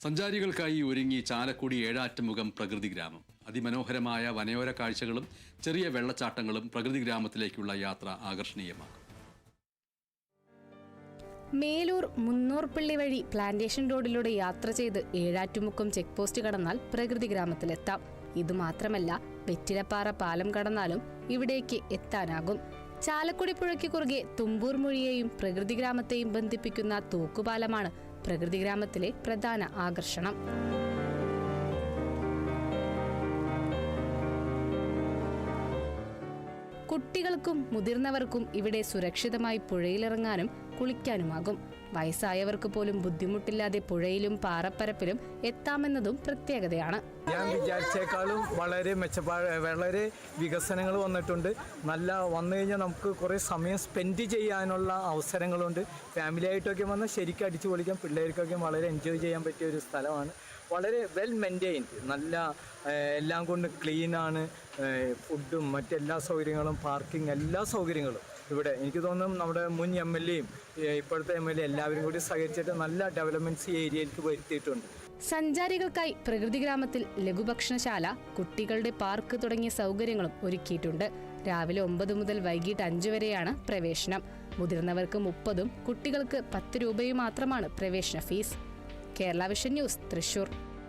സഞ്ചാരികൾക്കായി ഒരുങ്ങി ചാലക്കുടി ഏഴാറ്റുമുഖം പ്രകൃതി ഗ്രാമം. അതിമനോഹരമായ വനയോര കാഴ്ചകളും ചെറിയ വെള്ളച്ചാട്ടങ്ങളും പ്രകൃതി ഗ്രാമത്തിലേക്കുള്ള യാത്ര ആകർഷണീയമാക്കും. മേലൂർ മുന്നൂർപ്പള്ളി വഴി പ്ലാന്റേഷൻ റോഡിലൂടെ യാത്ര ചെയ്ത് ഏഴാറ്റുമുക്കം ചെക്ക് പോസ്റ്റ് കടന്നാൽ പ്രകൃതി ഗ്രാമത്തിലെത്താം. ഇതുമാത്രമല്ല, വെറ്റിലപ്പാറ പാലം കടന്നാലും ഇവിടേക്ക് എത്താനാകും. ചാലക്കുടി പുഴയ്ക്ക് കുറുകെ തുമ്പൂർ മൊഴിയെയും പ്രകൃതി ഗ്രാമത്തെയും ബന്ധിപ്പിക്കുന്ന തൂക്കുപാലമാണ് പ്രകൃതി ഗ്രാമത്തിലെ പ്രധാന ആകർഷണം. കുട്ടികൾക്കും മുതിർന്നവർക്കും ഇവിടെ സുരക്ഷിതമായി പുഴയിലിറങ്ങാനും കുളിക്കാനുമാകും. വയസ്സായവർക്ക് പോലും ബുദ്ധിമുട്ടില്ലാതെ പുഴയിലും പാറപ്പരപ്പിലും എത്താമെന്നതും പ്രത്യേകതയാണ്. ഞാൻ വിചാരിച്ചേക്കാളും വളരെ വികസനങ്ങൾ വന്നിട്ടുണ്ട്. വന്നു കഴിഞ്ഞാൽ നമുക്ക് കുറേ സമയം സ്പെൻഡ് ചെയ്യാനുള്ള അവസരങ്ങളുണ്ട്. ഫാമിലിയായിട്ടൊക്കെ വന്ന് ശരിക്കും അടിച്ചു പൊളിക്കാം. പിള്ളേർക്കൊക്കെ വളരെ എൻജോയ് ചെയ്യാൻ പറ്റിയ ഒരു സ്ഥലമാണ്. വളരെ വെൽ മെയിൻറ്റെയിൻഡ്, എല്ലാം കൊണ്ട് ക്ലീനാണ്. ഫുഡും മറ്റെല്ലാ സൗകര്യങ്ങളും, പാർക്കിംഗ്, എല്ലാ സൗകര്യങ്ങളും ഇവിടെ എനിക്ക് തോന്നുന്നു നമ്മുടെ മുൻ MLA യും ഇപ്പോഴത്തെ MLA എല്ലാവരും കൂടി സഹകരിച്ചിട്ട് നല്ല ഡെവലപ്മെന്റ്സ് ഈ ഏരിയയിലേക്ക് വരുത്തിയിട്ടുണ്ട്. സഞ്ചാരികൾക്കായി പ്രകൃതി ഗ്രാമത്തിൽ ലഘുഭക്ഷണശാല, കുട്ടികളുടെ പാർക്ക് തുടങ്ങിയ സൗകര്യങ്ങളും ഒരുക്കിയിട്ടുണ്ട്. രാവിലെ 9 മുതൽ വൈകിട്ട് 5 വരെയാണ് പ്രവേശനം. മുതിർന്നവർക്ക് 30 കുട്ടികൾക്ക് 10 രൂപയും മാത്രമാണ് പ്രവേശന fees. Kerala vision news, Thrissur.